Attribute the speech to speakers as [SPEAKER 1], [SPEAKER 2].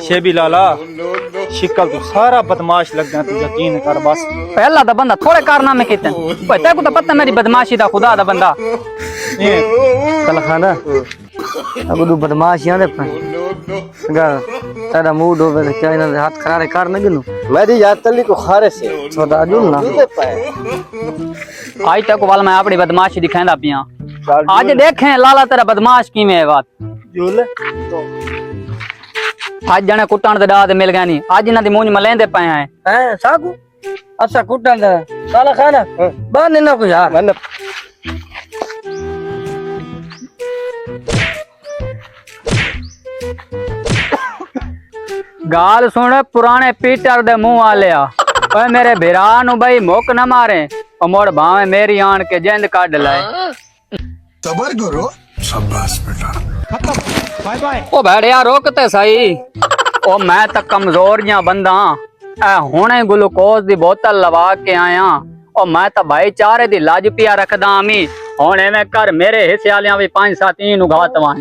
[SPEAKER 1] शेबी लाला शिकल तू सारा बदमाश लग गया, तू यकीन कर बस।
[SPEAKER 2] पहला दा बंदा थोड़े कारनामे कीते तेरे को तो पता मेरी बदमाशी दा खुदा दा बंदा
[SPEAKER 3] कल खाना अब तू बदमाशियां दे पे गा तेरा मूड होवे ते क्या इना हाथ खरारे कर न गिनु
[SPEAKER 4] मेरी याद तली को खारे से
[SPEAKER 3] सदा जुल ना
[SPEAKER 2] आज तक वाल मैं अपनी बदमाशी दिखांदा पिया। आज देखें लाला तेरा बदमाश की में बात
[SPEAKER 4] जुल
[SPEAKER 2] आज जने कुटान दे दाद मिल गया नहीं, आज इना दी मूंज में लेंदे पए हैं
[SPEAKER 3] साकू अच्छा कुटन दा काला खाना बान ना को यार
[SPEAKER 4] मन
[SPEAKER 2] गाल सुन पुराने पीटर दे मुंह आलिया ओए मेरे भिरा नु भाई मुक न मारे ओ मोड़ भावे मेरी आन के जिंद काट लाए।
[SPEAKER 5] सबर करो, शाबाश बेटा।
[SPEAKER 1] Bye bye.
[SPEAKER 2] ओ भेड़िया रोकते सही ओ मैं तो कमजोर जा बंदा ए हुणे ग्लूकोज दी बोतल लवा के आया ओ मैं तो भाईचारे दी लाज पिया रखदा आमी हुणे मैं कर मेरे हिस्से वालियां भी 5-7 नु घात वां।